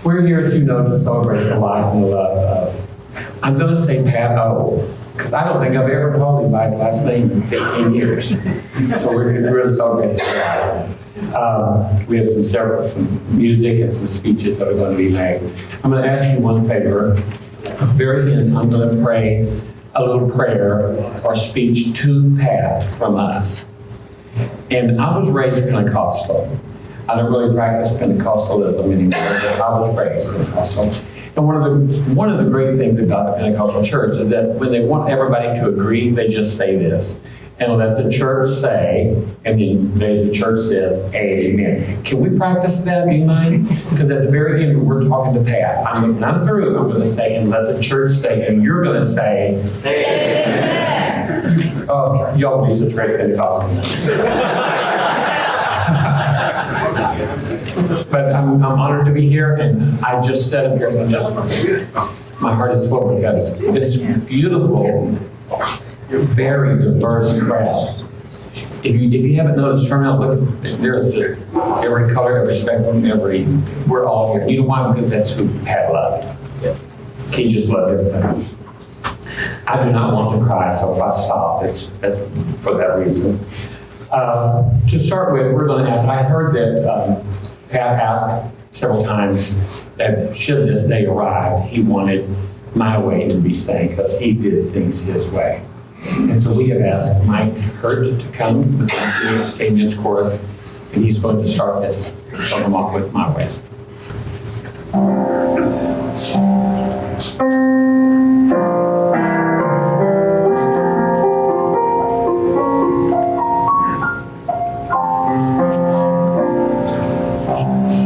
We're here, as you know, to celebrate the life and the love of, I'm going to say Pat O, because I don't think I've ever called him by his last name in 15 years. So we're going to celebrate his life. We have some music and some speeches that are going to be made. I'm going to ask you one favor. At the very end, I'm going to pray a little prayer or speech to Pat from us. And I was raised Pentecostal. I don't really practice Pentecostalism anymore, but I was raised Pentecostal. And one of the great things about the Pentecostal church is that when they want everybody to agree, they just say this. And let the church say, and then the church says, amen. Can we practice that, do you mind? Because at the very end, we're talking to Pat. I'm through. I'm going to say, and let the church say, and you're going to say, amen. Oh, y'all be such great Pentecostals. But I'm honored to be here, and I just said it here, and my heart is full because this beautiful, very diverse crowd. If you haven't noticed, turn out, look, there's just every color, every spectrum, we're all here. You know why? Because that's who Pat loved. He just loved everything. I do not want to cry, so if I stop, that's for that reason. To start with, we're going to ask, I heard that Pat asked several times that should this day arrive, he wanted my way to be sang because he did things his way. And so we have asked Mike Hurt to come with the Cadence chorus, and he's going to start this. Start him off with My Way.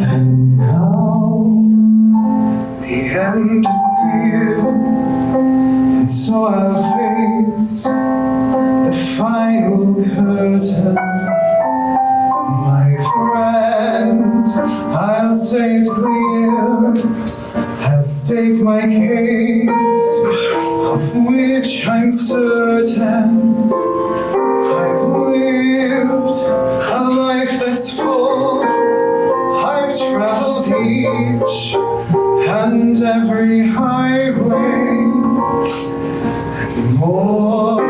And now the end is near, and so I'll face the final curtain. My friend, I'll say it clear, I'll state my case, of which I'm certain. I've lived a life that's full, I've traveled each and every highway. More,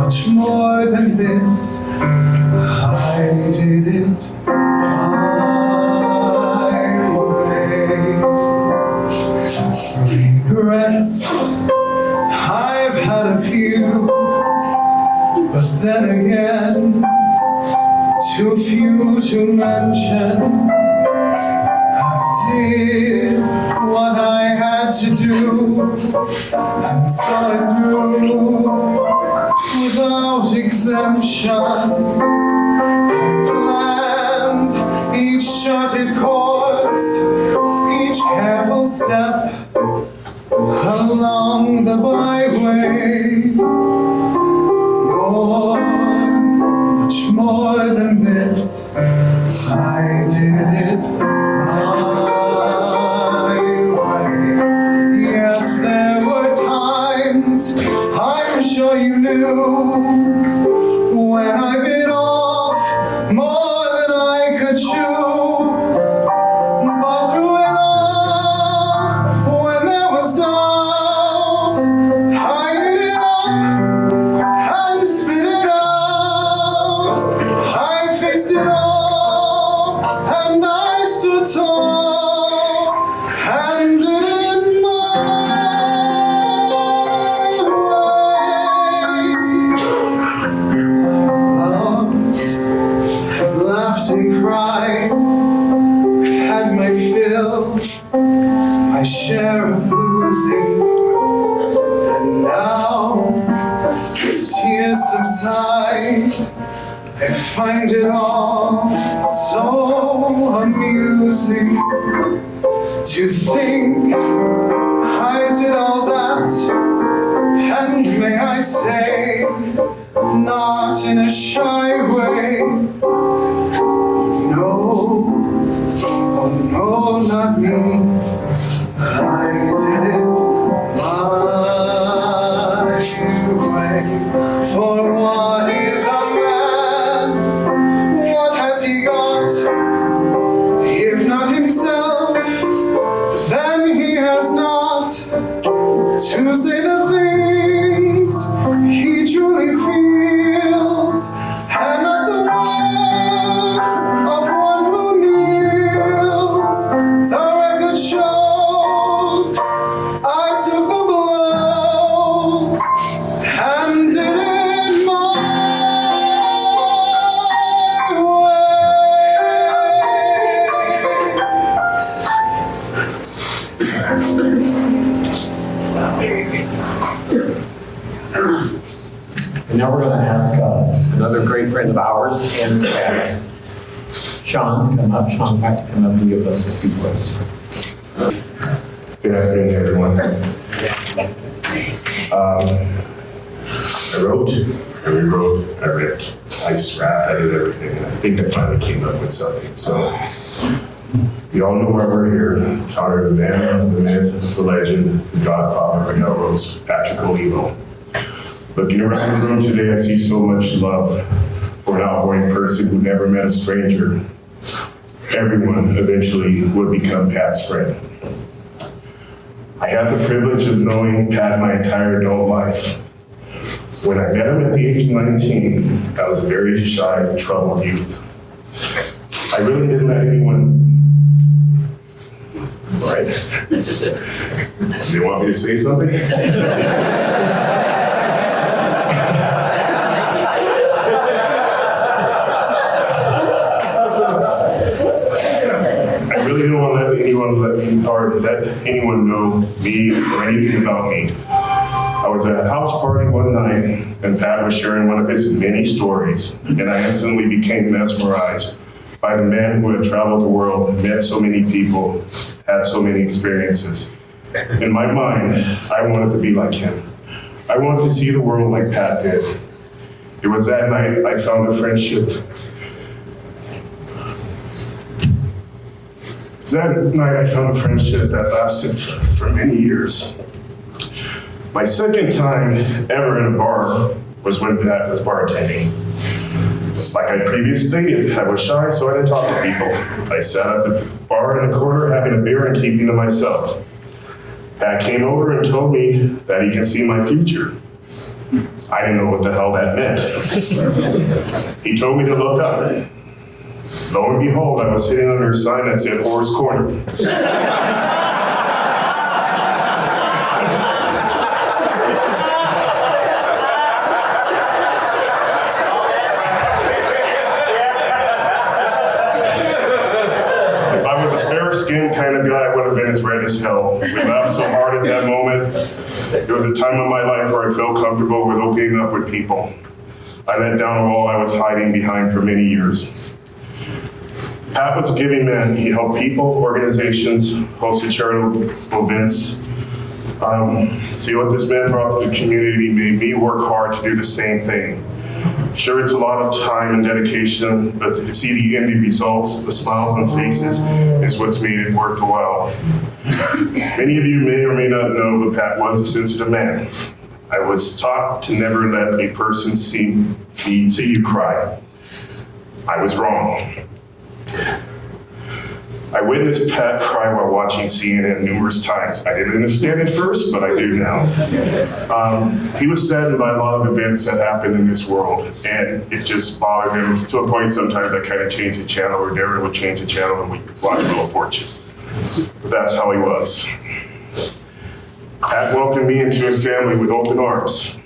much more than this, I did it my way. Regrets, I've had a few, but then again, too few to mention. I did what I had to do and saw it through without exemption. Planned each charted course, each careful step along the byway. More, much more than this, I did it my way. Yes, there were times, I'm sure you knew, when I bit off more than I could chew. But through it all, when there was doubt, I ate it up and spit it out. I faced it all, and I stood tall, and did it my way. I've laughed and cried, I've had my fill, my share of losing, and now as tears subside, I find it all so amusing to think I did all that, and may I say, not in a shy way. No, oh no, not me. I did it my way. For what is a man? What has he got? If not himself, And now we're going to ask another great friend of ours and Pat's, Sean, to come up. Sean, back to come up and give us a few words. Good afternoon, everyone. I wrote, I rewrote, I ripped, I scrapped, I did everything, and I think I finally came up with something. So, you all know why we're here. To honor the man, the myth, the legend, the godfather of Rose, Patrick Olivo. Looking around the room today, I see so much love for an outgoing person who never met a stranger. Everyone eventually would become Pat's friend. I had the privilege of knowing Pat my entire adult life. When I met him at the age of 19, I was a very shy, troubled youth. I really didn't let anyone, right? They want me to say something? I really didn't want to let anyone know me or anything about me. I was at a house party one night, and Pat was sharing one of his many stories, and I instantly became mesmerized by the man who had traveled the world, met so many people, had so many experiences. In my mind, I wanted to be like him. I wanted to see the world like Pat did. It was that night I found a friendship. That lasted for many years. My second time ever in a bar was when Pat was bartending. Like I previously stated, I was shy, so I didn't talk to people. I sat up at the bar in a corner having a beer and keeping to myself. Pat came over and told me that he can see my future. I didn't know what the hell that meant. He told me to look up. Lo and behold, I was sitting under a sign that said Horse Corner. Fair-skinned kind of guy, I would have been as red as hell. We laughed so hard at that moment. It was a time of my life where I felt comfortable with opening up with people. I let down a wall I was hiding behind for many years. Pat was a giving man. He helped people, organizations, hosted charitable events. See what this man brought to the community made me work hard to do the same thing. Sure, it's a lot of time and dedication, but to see the end results, the smiles on faces, is what's made it worthwhile. Many of you may or may not know, but Pat was a sensitive man. I was taught to never let a person see you cry. I was wrong. I witnessed Pat cry while watching CNN numerous times. I didn't understand it first, but I do now. He was saddened by a lot of events that happened in this world, and it just bothered him to a point sometimes I kind of changed the channel, or Darren would change the channel, and we'd watch Wheel of Fortune. But that's how he was. Pat welcomed me into his family with open arms,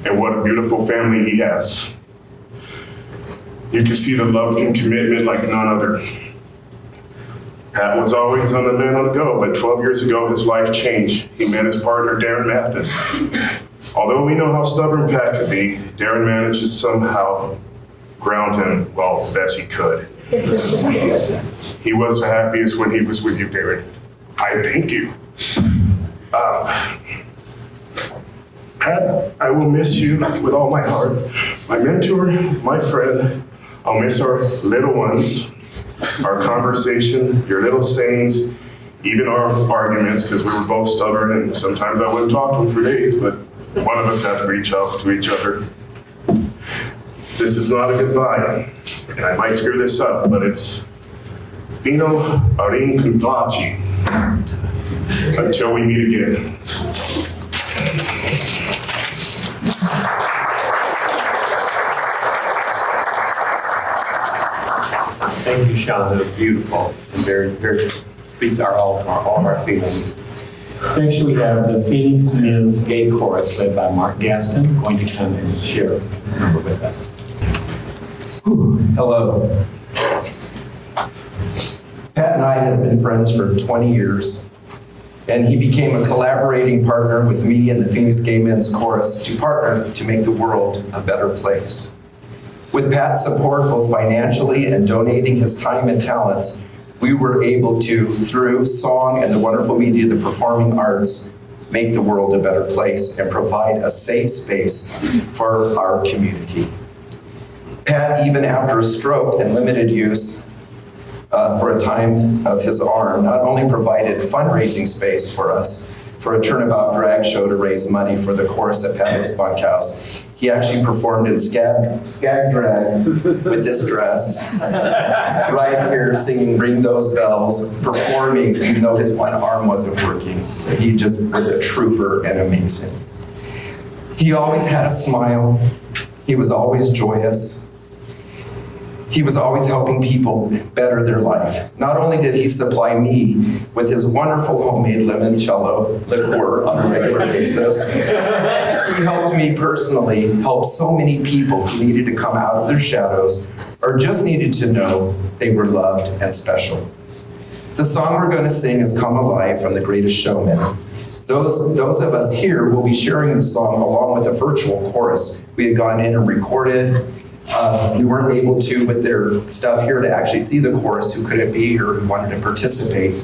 and what a beautiful family he has. You can see the love and commitment like none other. Pat was always on the man on the go, but 12 years ago, his life changed. He met his partner, Darren Mathis. Although we know how stubborn Pat could be, Darren managed to somehow ground him, well, best he could. He was the happiest when he was with you, Darren. I thank you. Pat, I will miss you with all my heart. My mentor, my friend. I'll miss our little ones, our conversation, your little sayings, even our arguments, because we were both stubborn and sometimes I wouldn't talk to him for days, but one of us had to reach out to each other. This is not a goodbye, and I might screw this up, but it's Fino Arin Kuntachi. Until we meet again. Thank you, Sean. That was beautiful and very, very speaks all of our feelings. Next, we have the Phoenix Men's Gay Chorus led by Mark Gaston, going to come and share a number with us. Hello. Pat and I have been friends for 20 years. And he became a collaborating partner with me and the Phoenix Gay Men's Chorus to partner to make the world a better place. With Pat's support, both financially and donating his time and talents, we were able to, through song and the wonderful media of the performing arts, make the world a better place and provide a safe space for our community. Pat, even after a stroke and limited use for a time of his arm, not only provided fundraising space for us for a turnabout drag show to raise money for the chorus at Pat's Bunkhouse, he actually performed in skag drag with this dress, right here singing Ring Those Bells, performing even though his one arm wasn't working. He just was a trooper and amazing. He always had a smile. He was always joyous. He was always helping people better their life. Not only did he supply me with his wonderful homemade limoncello liqueur on a regular basis, he helped me personally help so many people who needed to come out of their shadows or just needed to know they were loved and special. The song we're going to sing is Come Alive from The Greatest Showman. Those of us here will be sharing the song along with a virtual chorus. We had gone in and recorded. We weren't able to, with their stuff here, to actually see the chorus who couldn't be here who wanted to participate.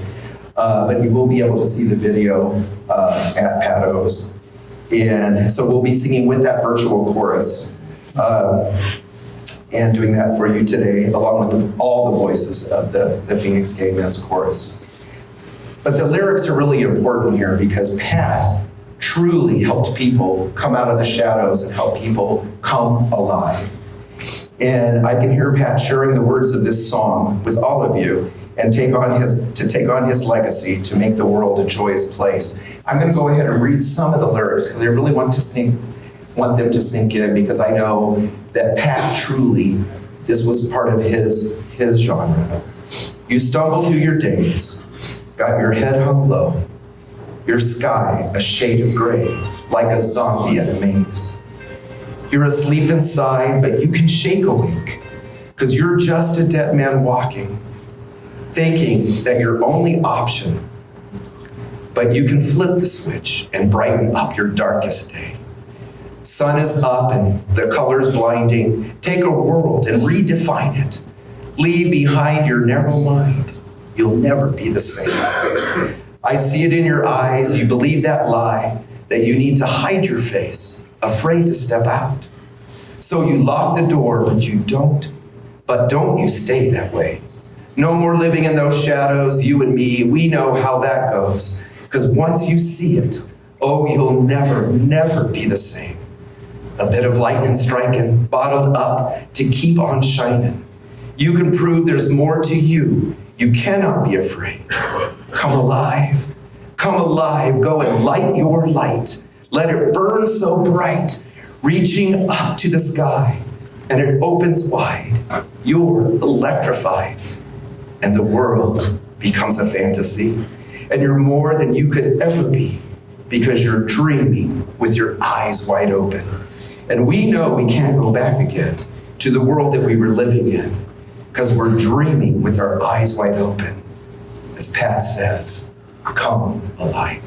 But you will be able to see the video at Pat O's. And so we'll be singing with that virtual chorus and doing that for you today, along with all the voices of the Phoenix Gay Men's Chorus. But the lyrics are really important here because Pat truly helped people come out of the shadows and help people come alive. And I can hear Pat sharing the words of this song with all of you and take on his legacy to make the world a joyous place. I'm going to go ahead and read some of the lyrics because I really want them to sink in because I know that Pat truly, this was part of his genre. You stumble through your days, got your head hung low, your sky a shade of gray, like a zombie at a maze. You're asleep inside, but you can shake awake, because you're just a dead man walking, thinking that your only option, but you can flip the switch and brighten up your darkest day. Sun is up and the colors blinding. Take a world and redefine it. Leave behind your narrow mind. You'll never be the same. I see it in your eyes. You believe that lie, that you need to hide your face, afraid to step out. So you lock the door, but don't you stay that way. No more living in those shadows, you and me, we know how that goes. Because once you see it, oh, you'll never, never be the same. A bit of lightning striking, bottled up to keep on shining. You can prove there's more to you. You cannot be afraid. Come alive, go and light your light. Let it burn so bright, reaching up to the sky, and it opens wide. You're electrified, and the world becomes a fantasy, and you're more than you could ever be because you're dreaming with your eyes wide open. And we know we can't go back again to the world that we were living in because we're dreaming with our eyes wide open. As Pat says, come alive.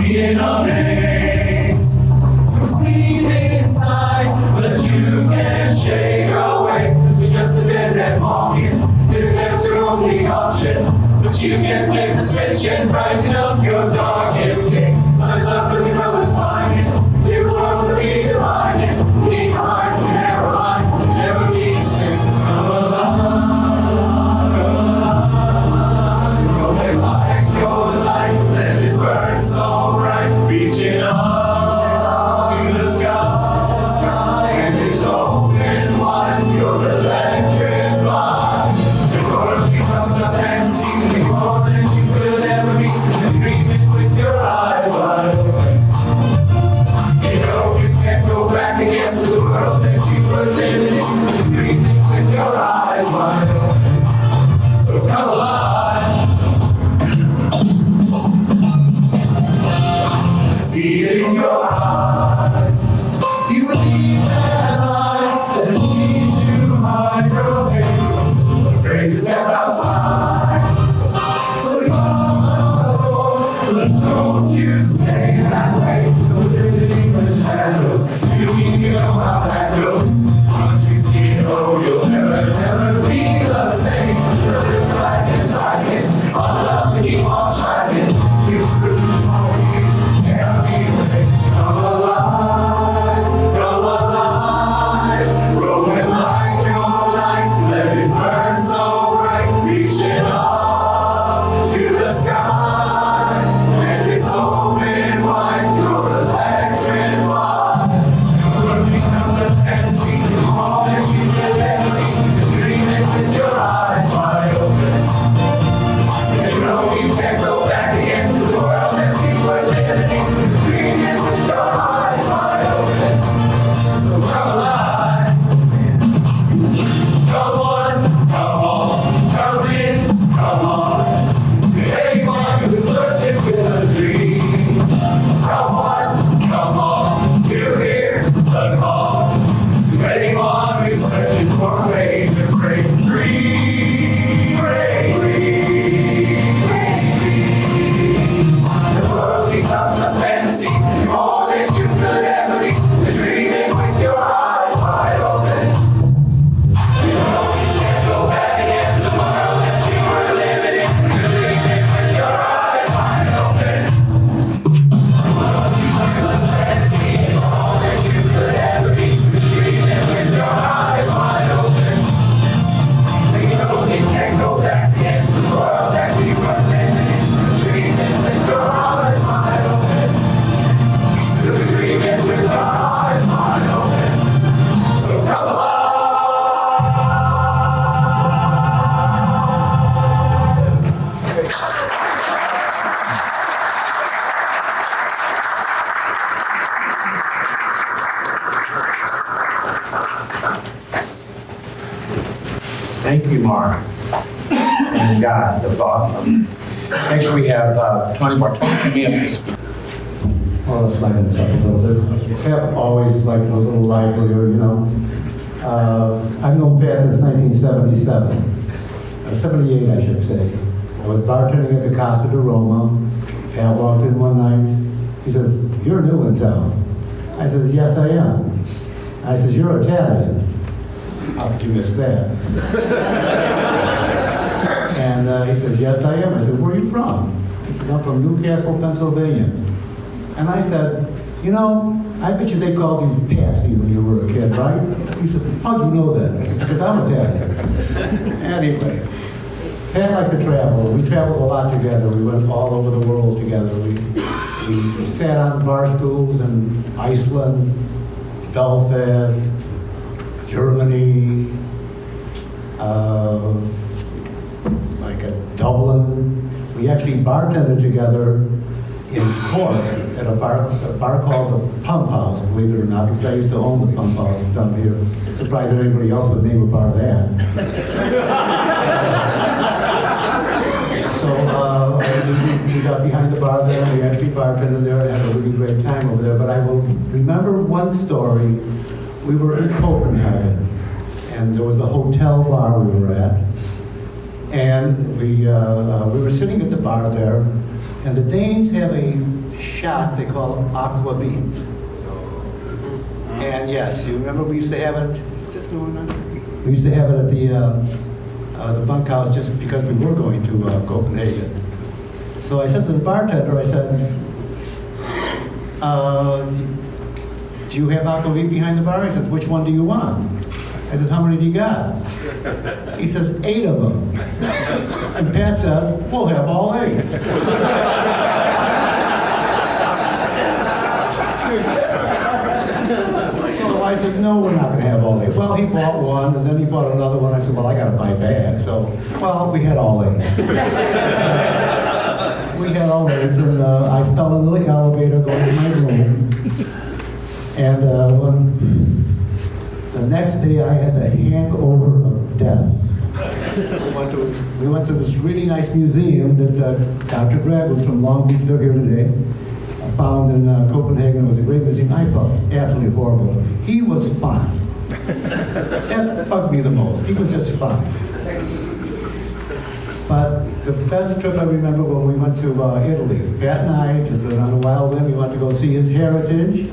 In a maze, sleep inside, but you can't shake away. It's just a dead man walking. That's your only option, but you can flip the switch and brighten up your darkest day. Sun's up and the colors blinding. The world will be divided. Be hard, never mind, never be sick. Come alive, go and light your light, let it burn so bright, reaching up to the sky, and it's open wide, you're electrified. The world becomes a fantasy, more than you could ever be. in your eyes. You believe that lies that lead to hydrohaze. Afraid to step outside. So don't you stay that way. Those living in the shadows. You know how that goes. Once you see it, oh, you'll never be the same. You're still like inside it. All love to keep on shining. You screw the phone. Can't be the same. Come alive. Come alive. Rolling like your light. Let it burn so bright. Reach it up to the sky. And it's open wide. You're electric light. You're become the fantasy. All that you can ever see. The dream is in your eyes wide open. You know you can't go back again to the world that you were living in. The dream is in your eyes wide open. So come alive. Come on, come in, come on. To anyone who's searching for a dream. Come on, to hear the call. To anyone who's searching for a way to break free. Break free. The world becomes a fantasy. More than you could ever be. To dream it with your eyes wide open. You know you can't go back against the world that you were living in. To dream it with your eyes wide open. The world becomes a fantasy. More than you could ever be. To dream it with your eyes wide open. You know you can't go back against the world that we were living in. To dream it with your eyes wide open. To dream it with your eyes wide open. So come alive. Thank you, Mark. And guys, that was awesome. Next, we have 20 minutes. Well, let's lighten this up a little bit. Pat always liked it a little livelier, you know. I've known Pat since 1977. 78, I should say. I was bartending at the Casa de Roma. Pat walked in one night. He says, "You're new in town." I said, "Yes, I am." I says, "You're Italian." How could you miss that? And he says, "Yes, I am." I said, "Where are you from?" He says, "I'm from Newcastle, Pennsylvania." And I said, "You know, I bet you they called you Patsy when you were a kid, right?" He said, "How'd you know that?" I said, "Because I'm Italian." Anyway, Pat liked to travel. We traveled a lot together. We went all over the world together. We sat on bar stools in Iceland, Belfast, Germany, like at Dublin. We actually bartended together in Cork at a bar called the Pump House, believe it or not, because I used to own the Pump House down here. Surprised that anybody else would name a bar that. So we got behind the bar there, we actually bartended there, and had a really great time over there. But I will remember one story. We were in Copenhagen, and there was a hotel bar we were at, and we were sitting at the bar there, and the Danes have a shot they call aquavit. And yes, you remember we used to have it. Is this going on? We used to have it at the bunkhouse just because we were going to Copenhagen. So I said to the bartender, I said, "Do you have aquavit behind the bar?" He says, "Which one do you want?" I said, "How many do you got?" He says, 8 of them. And Pat said, "We'll have all 8. So I said, "No, we're not going to have all 8. Well, he bought one, and then he bought another one. I said, "Well, I got to buy bags." So, well, we had all 8. We had all 8, and I fell into the elevator going to my room. And the next day, I had the hangover of death. We went to this really nice museum that Dr. Greg was from Long Beach, they're here today. found in Copenhagen. It was a great museum. I felt absolutely horrible. He was fine. That bugged me the most. He was just fine. But the best trip I remember when we went to Italy. Pat and I, just on a wild whim, we went to go see his heritage.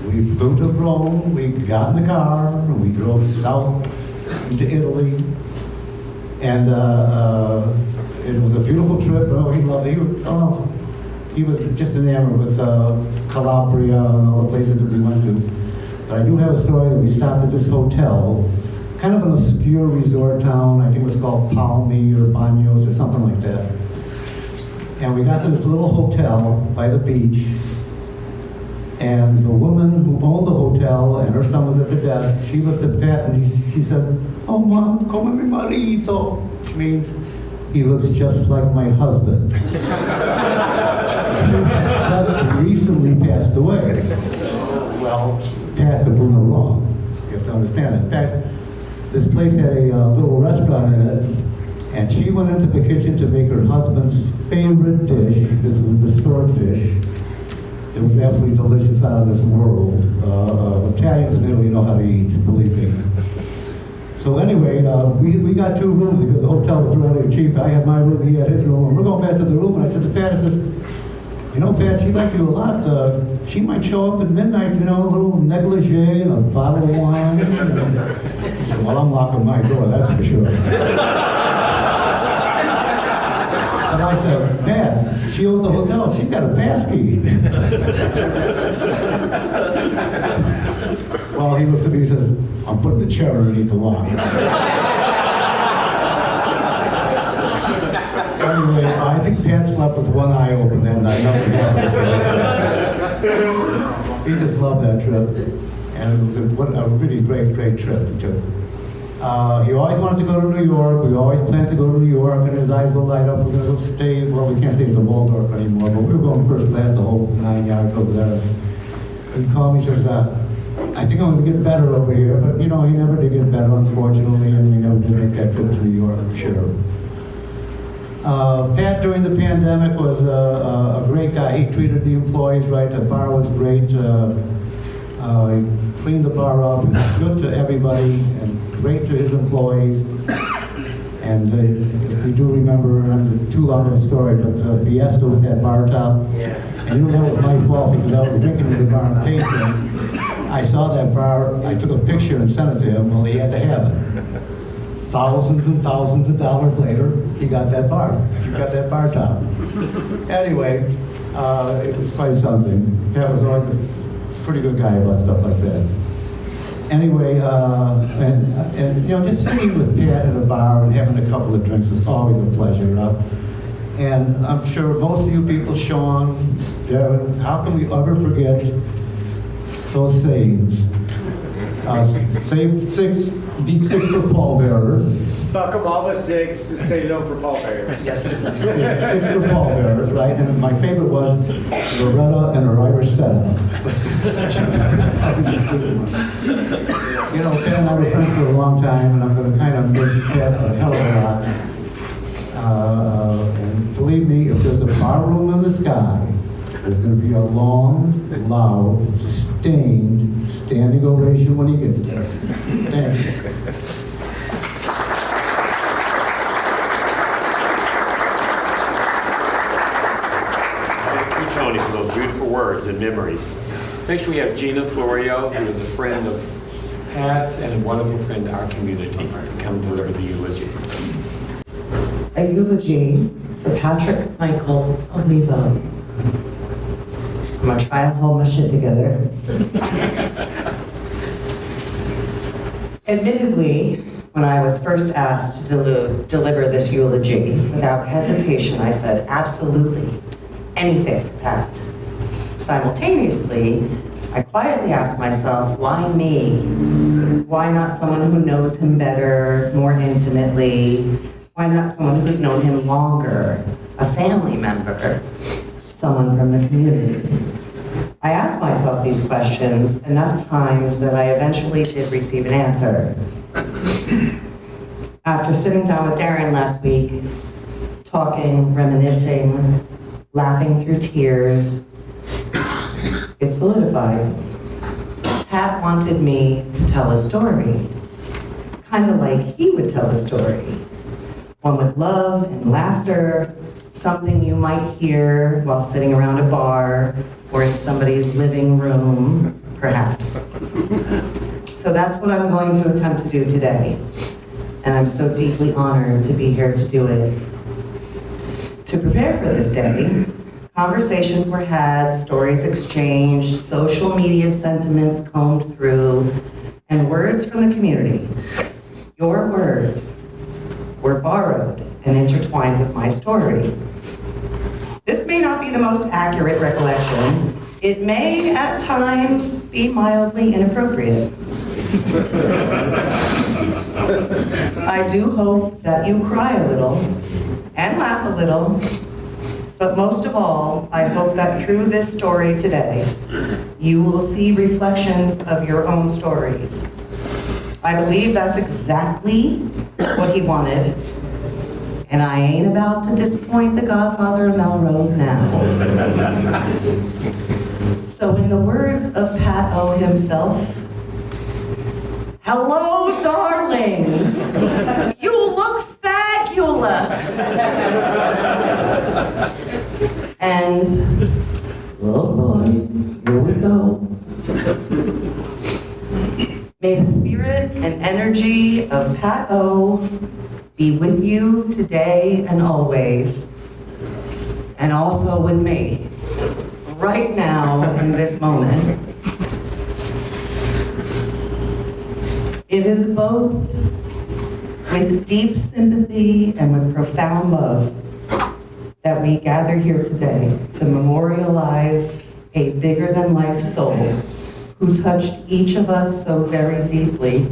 We flew to Rome, we got in the car, and we drove south into Italy. And it was a beautiful trip. Oh, he loved it. He was just enamored with Calabria and all the places that we went to. But I do have a story that we stopped at this hotel, kind of an obscure resort town. I think it was called Palmi or Banos or something like that. And we got to this little hotel by the beach. And the woman who owned the hotel and her son was at the desk, she looked at Pat and she said, "Oh, Mom, come mi marito," which means he looks just like my husband. Just recently passed away. Well, Pat could do no wrong. You have to understand it. In fact, this place had a little restaurant in it, and she went into the kitchen to make her husband's favorite dish. This was the swordfish. It was absolutely delicious, out of this world. Italians in Italy know how to eat, believe me. So anyway, we got 2 rooms because the hotel was really cheap. I had my room, he had his room, and we're going back to the room, and I said to Pat, I said, "You know, Pat, she likes you a lot. She might show up at midnight, you know, a little negligee and a bottle of wine." He said, "Well, I'm locking my door, that's for sure." And I said, "Pat, she owns the hotel. She's got a pass key." Well, he looked at me and says, "I'm putting the chair underneath the lock." Anyway, I think Pat slept with one eye open that night. Nothing happened. He just loved that trip. And it was a really great trip he took. He always wanted to go to New York. We always planned to go to New York, and his eyes will light up. We're going to go stay, well, we can't stay at the Waldorf anymore, but we were going first class the whole 9 yards over there. He called me and says, "I think I'm going to get better over here." But, you know, he never did get better, unfortunately, and we never did make that trip to New York, I'm sure. Pat, during the pandemic, was a great guy. He treated the employees right. The bar was great. He cleaned the bar up. He was good to everybody and great to his employees. And if you do remember, and it's too long of a story, but the fiasco with that bar top. And you know that was my fault because I was drinking in the bar and tasting. I saw that bar, I took a picture and sent it to him. Well, he had to have it. Thousands and thousands of dollars later, he got that bar. He got that bar top. Anyway, it was quite something. Pat was always a pretty good guy about stuff like that. Anyway, and you know, just sitting with Pat at a bar and having a couple of drinks was always a pleasure. And I'm sure most of you people, Sean, Darren, how can we ever forget those sayings? Save six, beat 6 for pallbearers. Fuck them all with 6, say no for pallbearers. Yes, 6 for pallbearers, right? And my favorite was Loretta and her Irish setup. You know, Pat and I were friends for a long time, and I'm going to kind of miss Pat a hell of a lot. And believe me, if there's a bar room in the sky, there's going to be a long, loud, sustained standing ovation when he gets there. Thank you. Thank you, Tony, for those beautiful words and memories. Next, we have Gina Florio, who is a friend of Pat's and a wonderful friend to our community, to come deliver the eulogy. A eulogy for Patrick Michael Olivo. I'm gonna try and hold my shit together. Admittedly, when I was first asked to deliver this eulogy, without hesitation, I said, absolutely, anything for Pat. Simultaneously, I quietly asked myself, why me? Why not someone who knows him better, more intimately? Why not someone who's known him longer, a family member, someone from the community? I asked myself these questions enough times that I eventually did receive an answer. After sitting down with Darren last week, talking, reminiscing, laughing through tears. It solidified. Pat wanted me to tell a story, kind of like he would tell a story. One with love and laughter, something you might hear while sitting around a bar or in somebody's living room, perhaps. So that's what I'm going to attempt to do today. And I'm so deeply honored to be here to do it. To prepare for this day, conversations were had, stories exchanged, social media sentiments combed through, and words from the community. Your words were borrowed and intertwined with my story. This may not be the most accurate recollection. It may, at times, be mildly inappropriate. I do hope that you cry a little and laugh a little, but most of all, I hope that through this story today, you will see reflections of your own stories. I believe that's exactly what he wanted, and I ain't about to disappoint the godfather of Melrose now. So in the words of Pat O himself, hello, darlings. You look fabulous. And, oh boy, here we go. May the spirit and energy of Pat O be with you today and always, and also with me, right now in this moment. It is both with deep sympathy and with profound love that we gather here today to memorialize a bigger-than-life soul who touched each of us so very deeply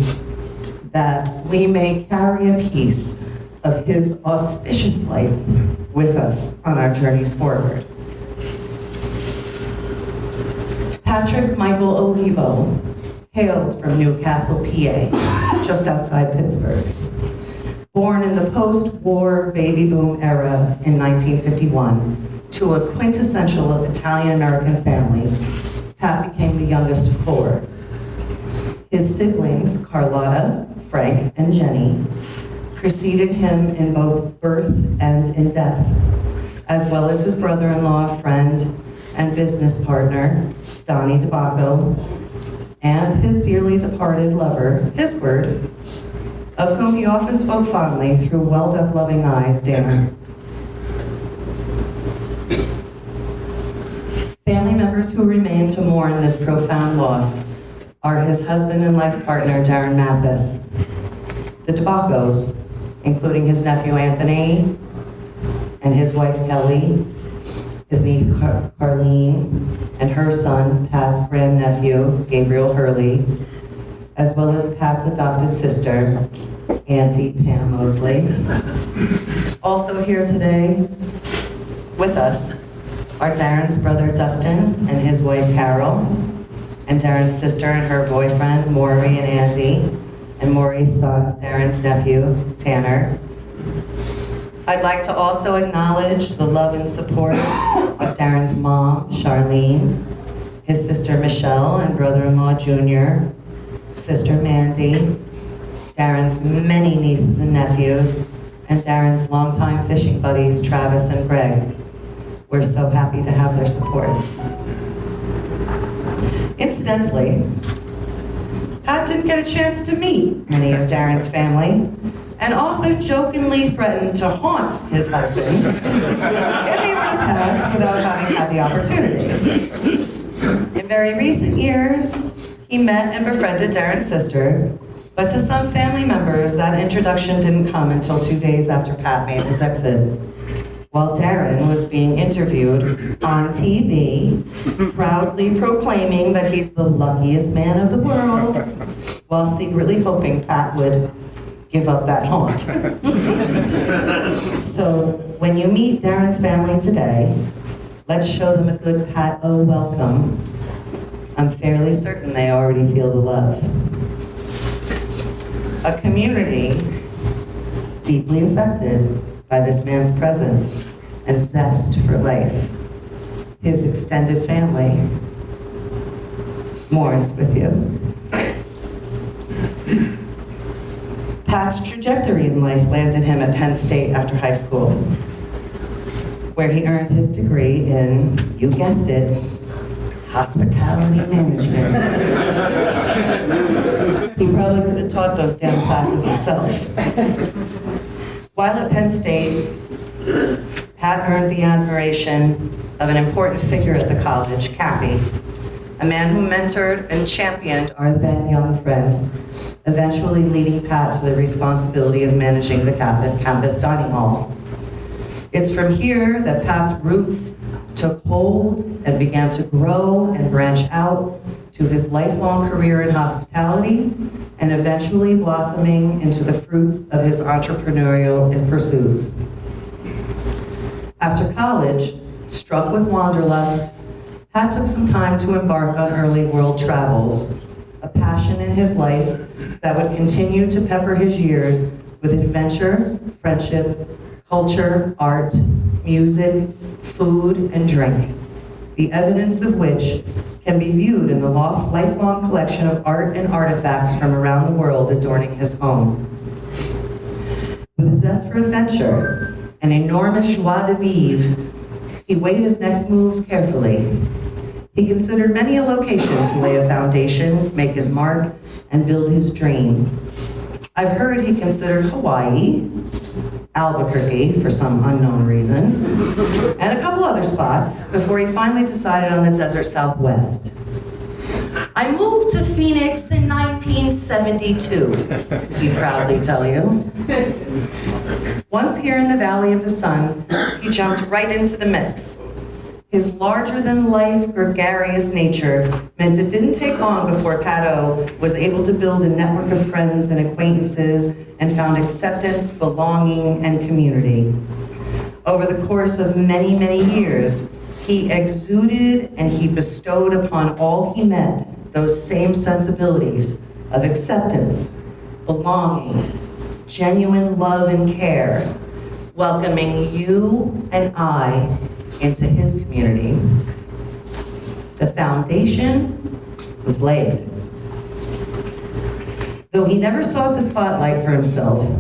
that we may carry a piece of his auspicious light with us on our journeys forward. Patrick Michael Olivo hailed from Newcastle, PA, just outside Pittsburgh. Born in the post-war baby boom era in 1951 to a quintessential Italian-American family, Pat became the youngest of four. His siblings, Carlotta, Frank, and Jenny, preceded him in both birth and in death, as well as his brother-in-law, friend, and business partner, Donnie DeBacco, and his dearly departed lover, Hisward, of whom he often spoke fondly through welled-up loving eyes, Dan. Family members who remain to mourn this profound loss are his husband and life partner, Darren Mathis, the DeBaccos, including his nephew Anthony and his wife Kelly, his niece Carlene, and her son, Pat's grandnephew, Gabriel Hurley, as well as Pat's adopted sister, Auntie Pam Mosley. Also here today with us are Darren's brother Dustin and his wife Carol, and Darren's sister and her boyfriend, Maury and Andy, and Maury's son, Darren's nephew, Tanner. I'd like to also acknowledge the love and support of Darren's mom, Charlene, his sister Michelle and brother-in-law Junior, sister Mandy, Darren's many nieces and nephews, and Darren's longtime fishing buddies, Travis and Greg. We're so happy to have their support. Incidentally, Pat didn't get a chance to meet many of Darren's family, and often jokingly threatened to haunt his husband if he were to pass without having had the opportunity. In very recent years, he met and befriended Darren's sister, but to some family members, that introduction didn't come until 2 days after Pat made his exit. While Darren was being interviewed on TV, proudly proclaiming that he's the luckiest man of the world, while secretly hoping Pat would give up that haunt. So when you meet Darren's family today, let's show them a good Pat O welcome. I'm fairly certain they already feel the love. A community deeply affected by this man's presence and zest for life. his extended family mourns with you. Pat's trajectory in life landed him at Penn State after high school, where he earned his degree in, you guessed it, hospitality management. He probably could have taught those damn classes himself. While at Penn State, Pat earned the admiration of an important figure at the college, Cappy, a man who mentored and championed our then young friend, eventually leading Pat to the responsibility of managing the campus dining hall. It's from here that Pat's roots took hold and began to grow and branch out to his lifelong career in hospitality and eventually blossoming into the fruits of his entrepreneurial pursuits. After college, struck with wanderlust, Pat took some time to embark on early world travels, a passion in his life that would continue to pepper his years with adventure, friendship, culture, art, music, food, and drink, the evidence of which can be viewed in the lifelong collection of art and artifacts from around the world adorning his home. With a zest for adventure, an enormous joie de vivre, he weighed his next moves carefully. He considered many a location to lay a foundation, make his mark, and build his dream. I've heard he considered Hawaii, Albuquerque for some unknown reason, and a couple other spots before he finally decided on the desert Southwest. I moved to Phoenix in 1972, he'd proudly tell you. Once here in the Valley of the Sun, he jumped right into the mix. His larger-than-life, gregarious nature meant it didn't take long before Pat O was able to build a network of friends and acquaintances and found acceptance, belonging, and community. Over the course of many, many years, he exuded and he bestowed upon all he met those same sensibilities of acceptance, belonging, genuine love and care, welcoming you and I into his community. The foundation was laid. Though he never sought the spotlight for himself,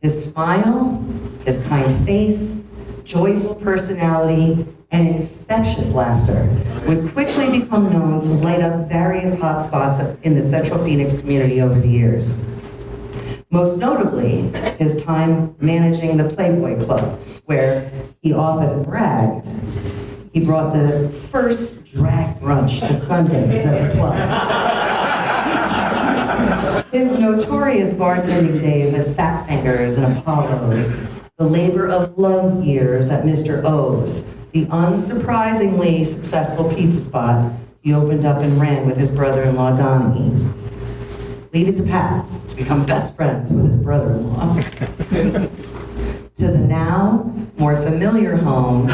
his smile, his kind face, joyful personality, and infectious laughter would quickly become known to light up various hotspots in the Central Phoenix community over the years. Most notably, his time managing the Playboy Club, where he often bragged he brought the first drag brunch to Sundays at the club. His notorious bartending days at Fat Fingers and Apollo's, the labor of love years at Mr. O's, the unsurprisingly successful pizza spot he opened up and ran with his brother-in-law, Donnie. Leave it to Pat to become best friends with his brother-in-law. To the now more familiar home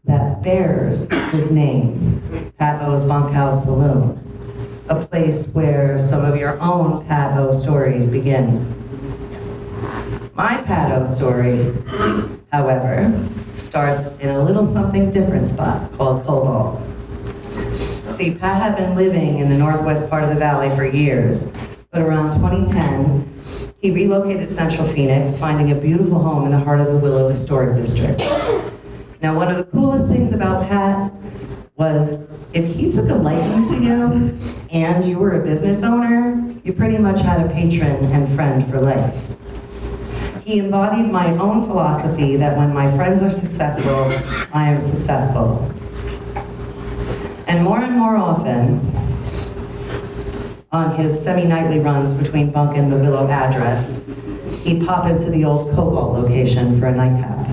that bears his name, Pat O's Bunkhouse Saloon, a place where some of your own Pat O stories begin. My Pat O story, however, starts in a little something different spot called Cobalt. See, Pat had been living in the northwest part of the valley for years, but around 2010, he relocated to Central Phoenix, finding a beautiful home in the heart of the Willow Historic District. Now, one of the coolest things about Pat was if he took a liking to you and you were a business owner, you pretty much had a patron and friend for life. He embodied my own philosophy that when my friends are successful, I am successful. And more often, on his semi-nightly runs between Bunk and the Willow address, he'd pop into the old Cobalt location for a nightcap.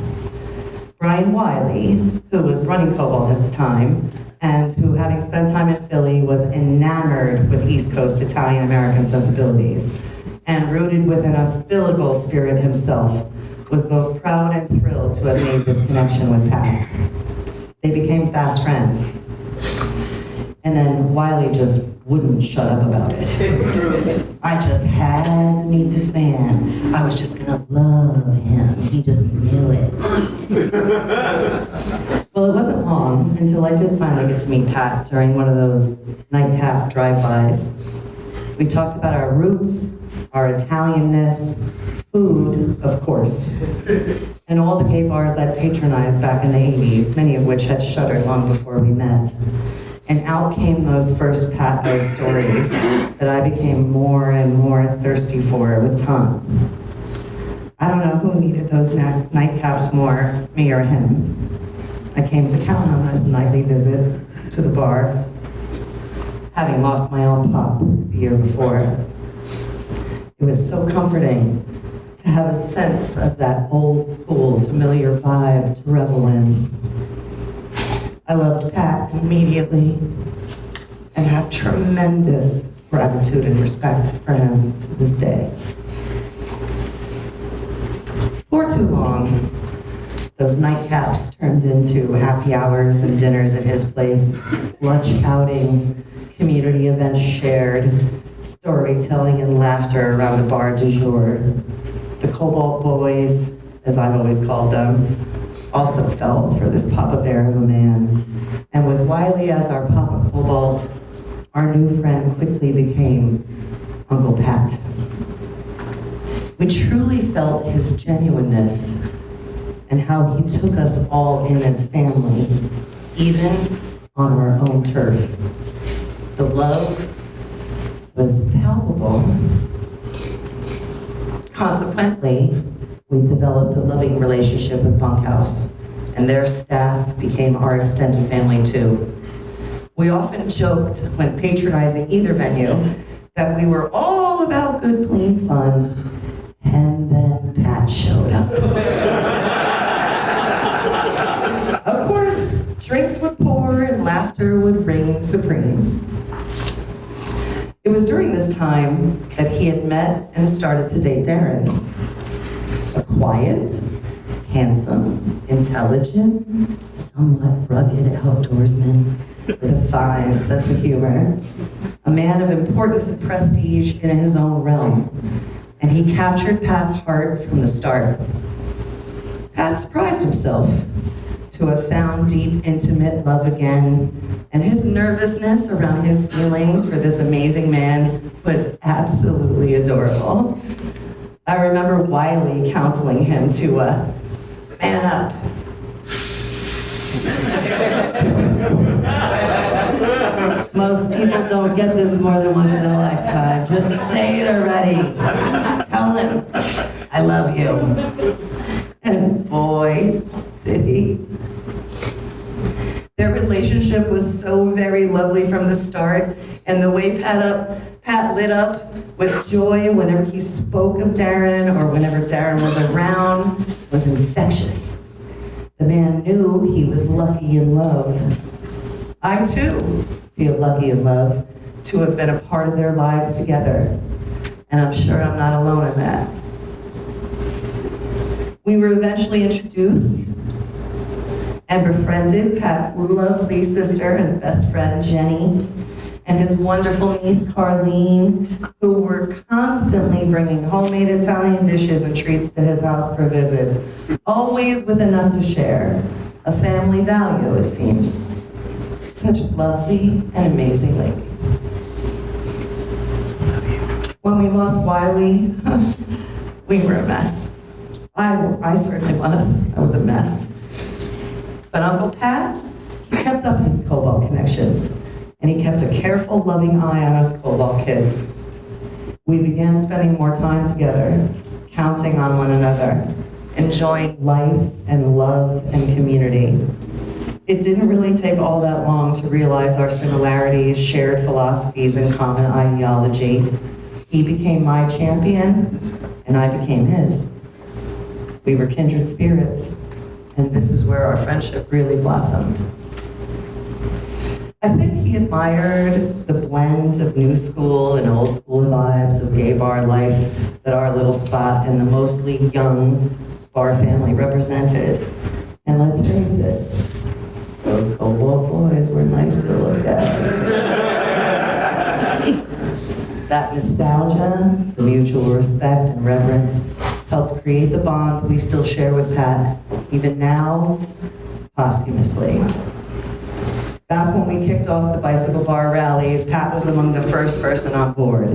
Brian Wiley, who was running Cobalt at the time, and who, having spent time in Philly, was enamored with East Coast Italian-American sensibilities, and rooted with an hospitable spirit himself, was both proud and thrilled to have made this connection with Pat. They became fast friends. And then Wiley just wouldn't shut up about it. I just had to meet this man. I was just gonna love him. He just knew it. Well, it wasn't long until I did finally get to meet Pat during one of those nightcap drive-bys. We talked about our roots, our Italianness, food, of course, and all the gay bars I'd patronized back in the 80s, many of which had shuttered long before we met. And out came those first Pat O stories that I became more and more thirsty for with time. I don't know who needed those nightcaps more, me or him. I came to count on those nightly visits to the bar, having lost my own pup the year before. It was so comforting to have a sense of that old school familiar vibe to revel in. I loved Pat immediately and have tremendous gratitude and respect for him to this day. For too long, those nightcaps turned into happy hours and dinners at his place, lunch outings, community events shared, storytelling and laughter around the bar du jour. The Cobalt Boys, as I've always called them, also fell for this Papa Bear of a man. And with Wiley as our Papa Cobalt, our new friend quickly became Uncle Pat. We truly felt his genuineness and how he took us all in as family, even on our own turf. The love was palpable. Consequently, we developed a loving relationship with Bunkhouse, and their staff became our extended family too. We often joked when patronizing either venue that we were all about good, clean fun, and then Pat showed up. Of course, drinks would pour and laughter would reign supreme. It was during this time that he had met and started to date Darren. A quiet, handsome, intelligent, somewhat rugged outdoorsman with a fine sense of humor. A man of importance and prestige in his own realm. And he captured Pat's heart from the start. Pat surprised himself to have found deep, intimate love again, and his nervousness around his feelings for this amazing man was absolutely adorable. I remember Wiley counseling him to man up. Most people don't get this more than once in a lifetime. Just say it already. Tell him, I love you. And boy, did he. Their relationship was so very lovely from the start, and the way Pat lit up with joy whenever he spoke of Darren or whenever Darren was around was infectious. The man knew he was lucky in love. I too feel lucky in love to have been a part of their lives together, and I'm sure I'm not alone in that. We were eventually introduced and befriended Pat's lovely sister and best friend Jenny and his wonderful niece Carlene, who were constantly bringing homemade Italian dishes and treats to his house for visits, always with enough to share, a family value, it seems. Such lovely and amazing ladies. When we lost Wiley, we were a mess. I certainly was. I was a mess. But Uncle Pat, he kept up his Cobalt connections, and he kept a careful, loving eye on us Cobalt kids. We began spending more time together, counting on one another, enjoying life and love and community. It didn't really take all that long to realize our similarities, shared philosophies, and common ideology. He became my champion, and I became his. We were kindred spirits, and this is where our friendship really blossomed. I think he admired the blend of new school and old school vibes of gay bar life that our little spot and the mostly young bar family represented. And let's face it, those Cobalt boys were nice to look at. That nostalgia, the mutual respect and reverence helped create the bonds we still share with Pat, even now, posthumously. Back when we kicked off the bicycle bar rallies, Pat was among the first person on board.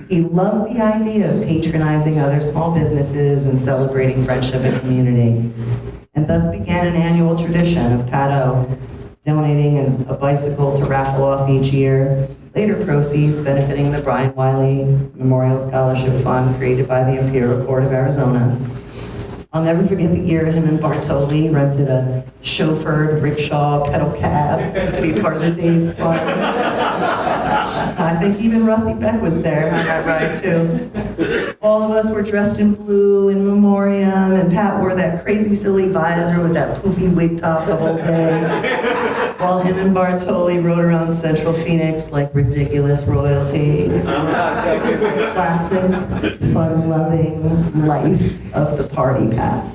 He loved the idea of patronizing other small businesses and celebrating friendship and community, and thus began an annual tradition of Pat O donating a bicycle to raffle off each year, later proceeds benefiting the Brian Wiley Memorial Scholarship Fund created by the Imperial Court of Arizona. I'll never forget the year him and Bartoli rented a chauffeured rickshaw pedal cab to be part of the day's fun. I think even Rusty Beck was there on that ride too. All of us were dressed in blue in memoriam, and Pat wore that crazy silly visor with that poofy wig top the whole day, while him and Bartoli rode around Central Phoenix like ridiculous royalty. Classic, fun-loving life of the party Pat.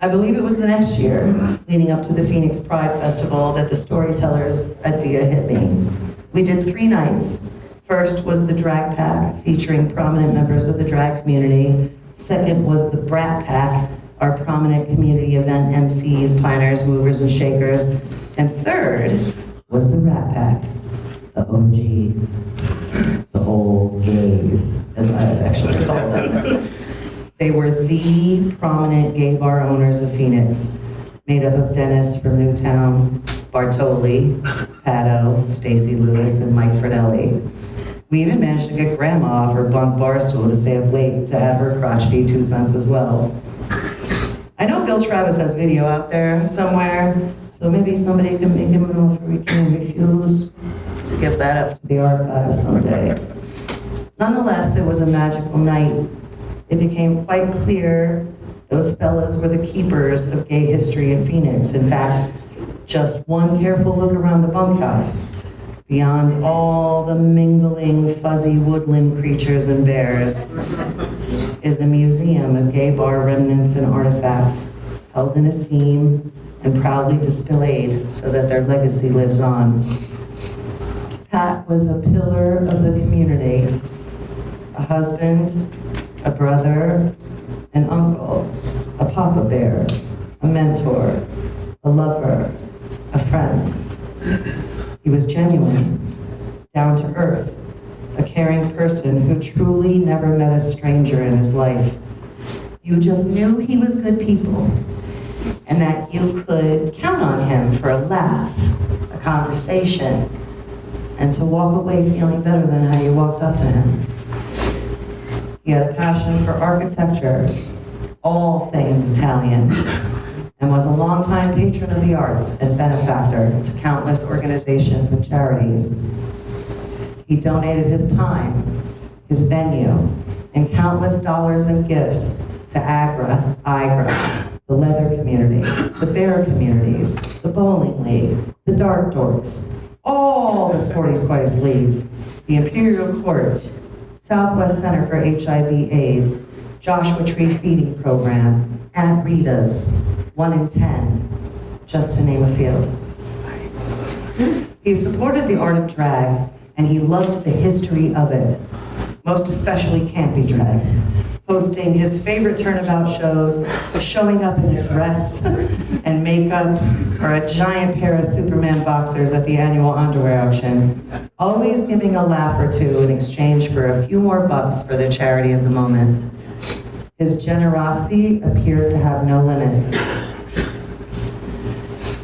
I believe it was the next year, leading up to the Phoenix Pride Festival, that the storyteller's idea hit me. We did 3 nights. First was the Drag Pack, featuring prominent members of the drag community. Second was the Brat Pack, our prominent community event MCs, planners, movers, and shakers. And third was the Rat Pack, the OGs, the old gays, as I affectionately call them. They were the prominent gay bar owners of Phoenix, made up of Dennis from Newtown, Bartoli, Pato, Stacy Lewis, and Mike Fridelli. We even managed to get Grandma off her bunk bar stool to stay up late to add her crotchety 2 cents as well. I know Bill Travis has video out there somewhere, so maybe somebody can make him an offer he can refuse to give that up to the archives someday. Nonetheless, it was a magical night. It became quite clear those fellas were the keepers of gay history in Phoenix. In fact, just one careful look around the bunkhouse, beyond all the mingling, fuzzy woodland creatures and bears, is the Museum of Gay Bar Remnants and Artifacts, held in esteem and proudly displayed so that their legacy lives on. Pat was a pillar of the community, a husband, a brother, an uncle, a papa bear, a mentor, a lover, a friend. He was genuine, down to earth, a caring person who truly never met a stranger in his life. You just knew he was good people, and that you could count on him for a laugh, a conversation, and to walk away feeling better than how you walked up to him. He had a passion for architecture, all things Italian, and was a longtime patron of the arts and benefactor to countless organizations and charities. He donated his time, his venue, and countless dollars and gifts to IGRA, the leather community, the bear communities, the bowling league, the dart dorks, all the Sporty Spice leagues, the Imperial Court, Southwest Center for HIV/AIDS, Joshua Tree Feeding Program, Aunt Rita's, 1 in 10, just to name a few. He supported the art of drag, and he loved the history of it, most especially campy drag, hosting his favorite turnabout shows, showing up in a dress and makeup, or a giant pair of Superman boxers at the annual underwear auction, always giving a laugh or two in exchange for a few more bucks for the charity of the moment. His generosity appeared to have no limits.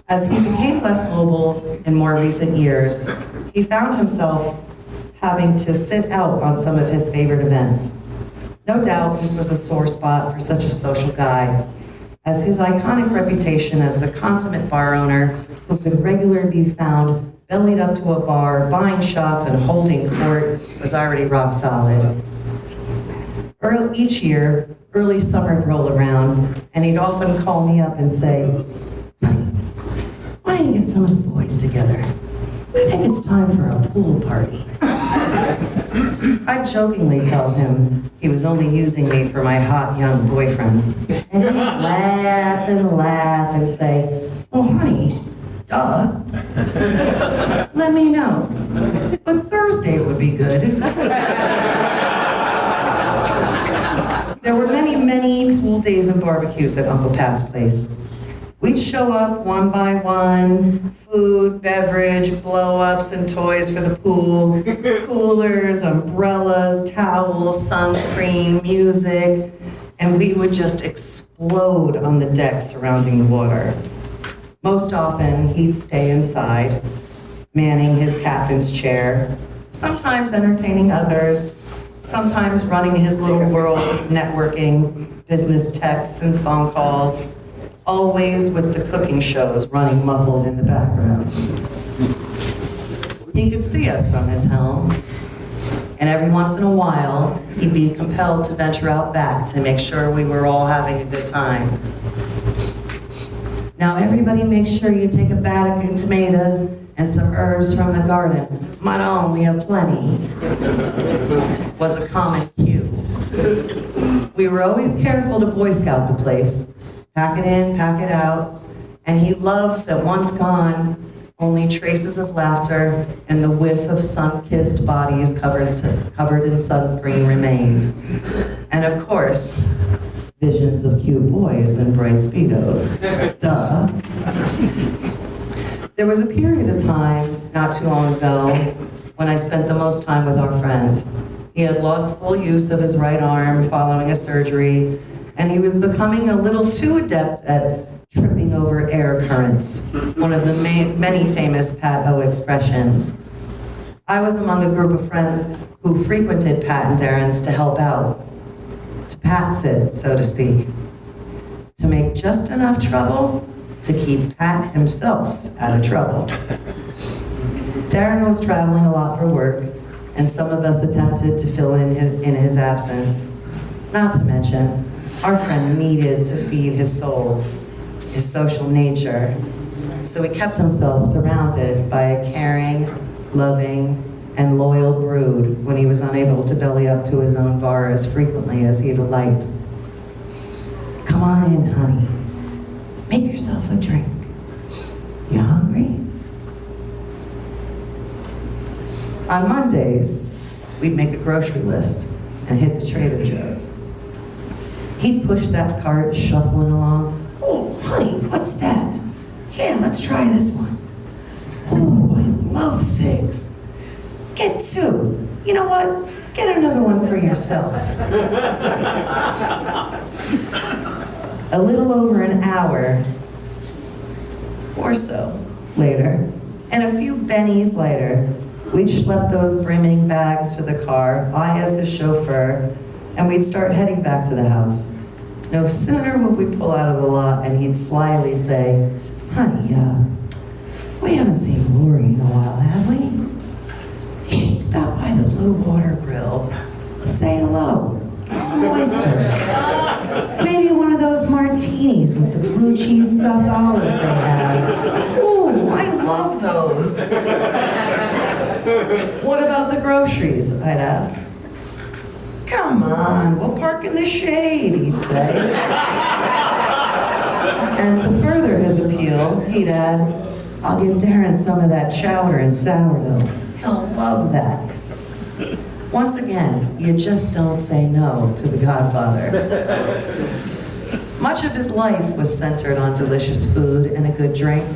As he became less global in more recent years, he found himself having to sit out on some of his favorite events. No doubt this was a sore spot for such a social guy, as his iconic reputation as the consummate bar owner who could regularly be found bellied up to a bar, buying shots and holding court was already rock solid. Each year, early summer would roll around, and he'd often call me up and say, "Honey, why don't you get some of the boys together? I think it's time for a pool party." I'd jokingly tell him he was only using me for my hot young boyfriends, and he'd laugh and say, "Oh, honey, duh. Let me know. But Thursday would be good." There were many, many pool days and barbecues at Uncle Pat's place. We We'd show up one by one, food, beverage, blow-ups and toys for the pool, coolers, umbrellas, towels, sunscreen, music, and we would just explode on the deck surrounding the water. Most often, he'd stay inside, manning his captain's chair, sometimes entertaining others, sometimes running his little world, networking, business texts and phone calls, always with the cooking shows running muffled in the background. He could see us from his helm, and every once in a while, he'd be compelled to venture out back to make sure we were all having a good time. Now everybody make sure you take a bag of tomatoes and some herbs from the garden. Madame, we have plenty, was a common cue. We were always careful to Boy Scout the place, pack it in, pack it out, and he loved that once gone, only traces of laughter and the whiff of sun-kissed bodies covered in sunscreen remained. And of course, visions of cute boys in bright Speedos. Duh. There was a period of time, not too long ago, when I spent the most time with our friend. He had lost full use of his right arm following a surgery, and he was becoming a little too adept at tripping over air currents, one of the many famous Pat O expressions. I was among a group of friends who frequented Pat and Darren's to help out, to Pat's it, so to speak, to make just enough trouble to keep Pat himself out of trouble. Darren was traveling a lot for work, and some of us attempted to fill in his absence. Not to mention, our friend needed to feed his soul, his social nature, so he kept himself surrounded by a caring, loving, and loyal brood when he was unable to belly up to his own bar as frequently as he'd liked. Come on in, honey. Make yourself a drink. You hungry? On Mondays, we'd make a grocery list and hit the Trader Joe's. He'd push that cart shuffling along. Oh, honey, what's that? Yeah, let's try this one. Oh, I love figs. Get two. You know what? Get another one for yourself. A little over an hour or so later, and a few bennies later, we'd schlep those brimming bags to the car, I as his chauffeur, and we'd start heading back to the house. No sooner would we pull out of the lot and he'd slyly say, honey, we haven't seen Lori in a while, have we? You should stop by the Blue Water Grill, say hello, get some oysters. Maybe one of those martinis with the blue cheese stuffed olives they have. Ooh, I love those. What about the groceries, I'd ask. Come on, we'll park in the shade, he'd say. And to further his appeal, he'd add, I'll get Darren some of that chowder and sourdough. He'll love that. Once again, you just don't say no to the Godfather. Much of his life was centered on delicious food and a good drink.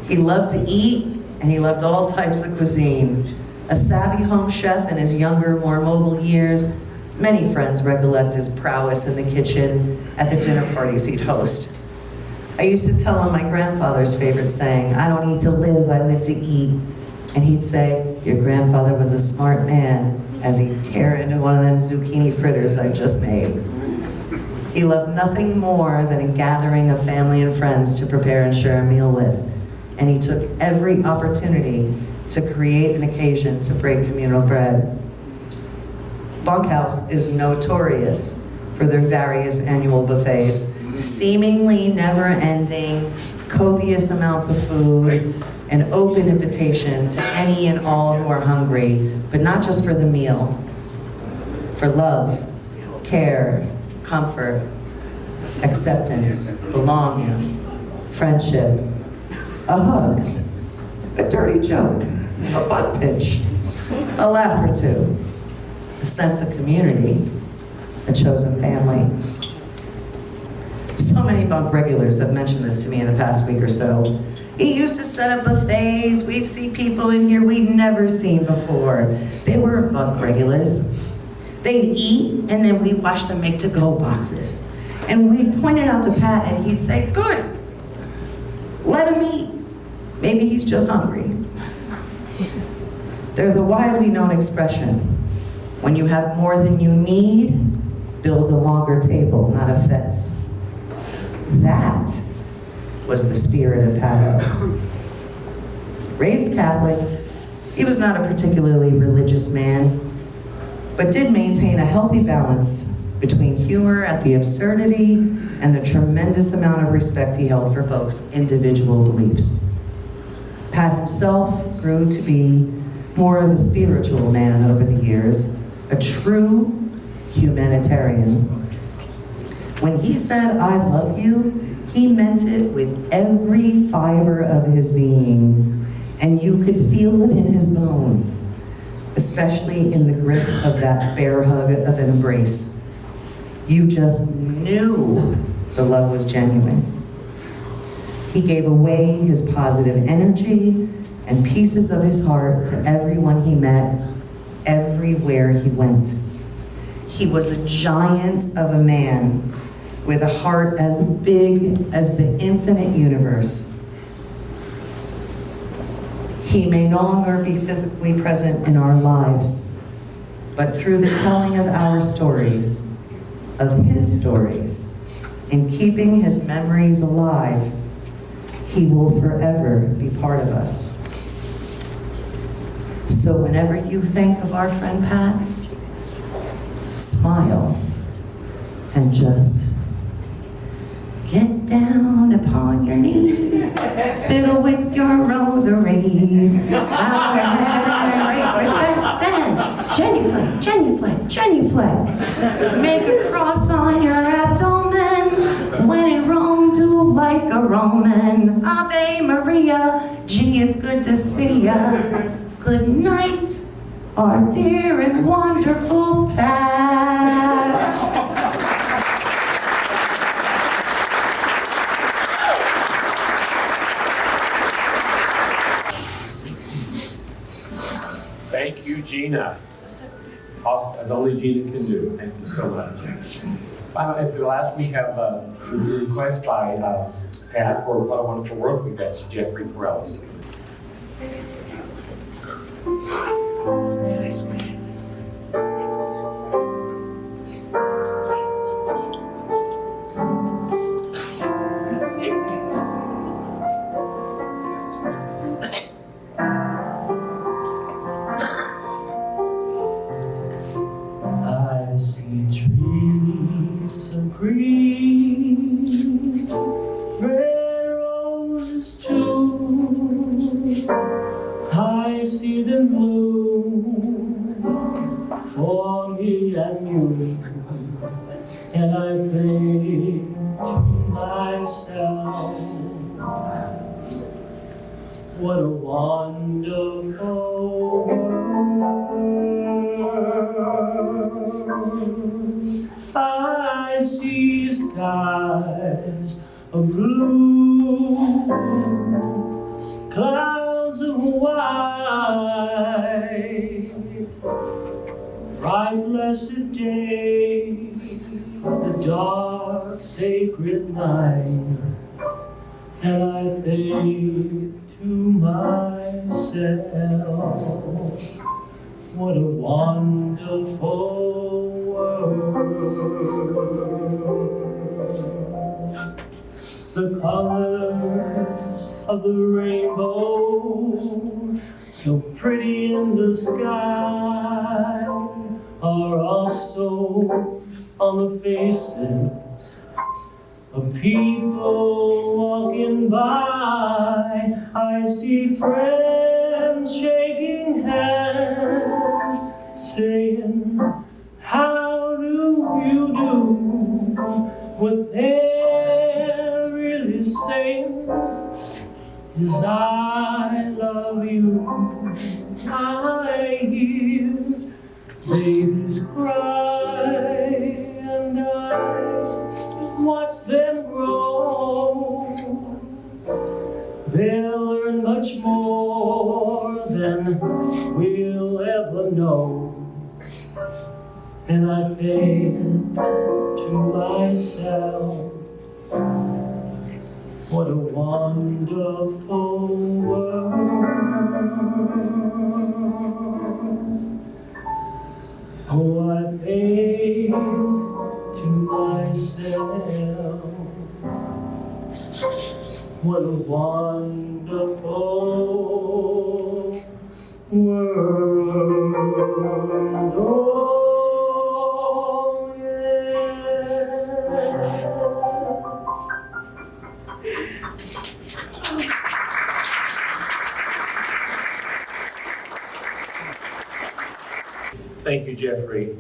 He loved to eat, and he loved all types of cuisine. A savvy home chef in his younger, more mobile years, many friends recollect his prowess in the kitchen at the dinner parties he'd host. I used to tell him my grandfather's favorite saying, I don't eat to live, I live to eat. And he'd say, your grandfather was a smart man, as he'd tear into one of them zucchini fritters I just made. He loved nothing more than a gathering of family and friends to prepare and share a meal with. And he took every opportunity to create an occasion to break communal bread. Bunkhouse is notorious for their various annual buffets, seemingly never-ending, copious amounts of food, an open invitation to any and all who are hungry, but not just for the meal, for love, care, comfort, acceptance, belonging, friendship, a hug, a dirty joke, a butt pinch, a laugh or two, a sense of community, a chosen family. So So many bunk regulars have mentioned this to me in the past week or so. He used to set up buffets. We'd see people in here we'd never seen before. They were bunk regulars. They'd eat, and then we'd watch them make to-go boxes. And we'd point it out to Pat, and he'd say, "Good, let him eat. Maybe he's just hungry." There's a widely known expression: when you have more than you need, build a longer table, not a fence. That was the spirit of Pat. Raised Catholic, he was not a particularly religious man, but did maintain a healthy balance between humor at the absurdity and the tremendous amount of respect he held for folks' individual beliefs. Pat himself grew to be more of a spiritual man over the years, a true humanitarian. When he said, "I love you," he meant it with every fiber of his being, and you could feel it in his bones, especially in the grip of that bear hug of an embrace. You just knew the love was genuine. He gave away his positive energy and pieces of his heart to everyone he met, everywhere he went. He was a giant of a man with a heart as big as the infinite universe. He may no longer be physically present in our lives, but through the telling of our stories, of his stories, and keeping his memories alive, he will forever be part of us. So whenever you think of our friend Pat, smile and just get down upon your knees, fiddle with your rosaries, bow your head and great respect, and genuflect, genuflect, genuflect. Make a cross on your abdomen. When in Rome, do like a Roman. Ave Maria, gee, it's good to see ya. Good night, our dear and wonderful Pat. Thank you, Gina. Awesome, as only Gina can do. Thank you so much. At the last, we have a request by Pat for What a Wonderful World. We've got Jeffrey Perellis. I see trees of green, red roses too. I see them bloom for me and you. And I think to myself, what a wonderful world. I see skies of blue, clouds of white, bright blessed day, the dark sacred night. And I think to myself, what a wonderful world. The colors of the rainbow, so pretty in the sky, are also on the faces of people walking by. I see friends shaking hands, saying, how do you do? What they're really saying is, I love you. I hear babies cry, and I watch them grow. more than we'll ever know. And I think to myself, what a wonderful world. Oh, I think to myself, what a wonderful world. Oh, yeah. Thank you, Jeffrey.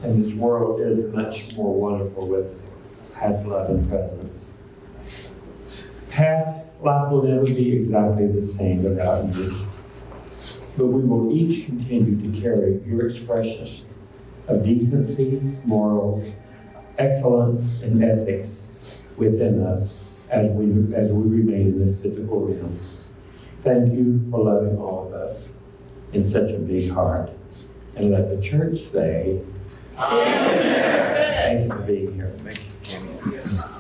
And this world is much more wonderful with Pat's love and presence. Pat, life will never be exactly the same without you. But we will each continue to carry your expression of decency, morals, excellence, and ethics within us as we remain in this physical realm. Thank you for loving all of us in such a big heart. And let the church say, Amen. Thank you for being here. Thank you, Kenny.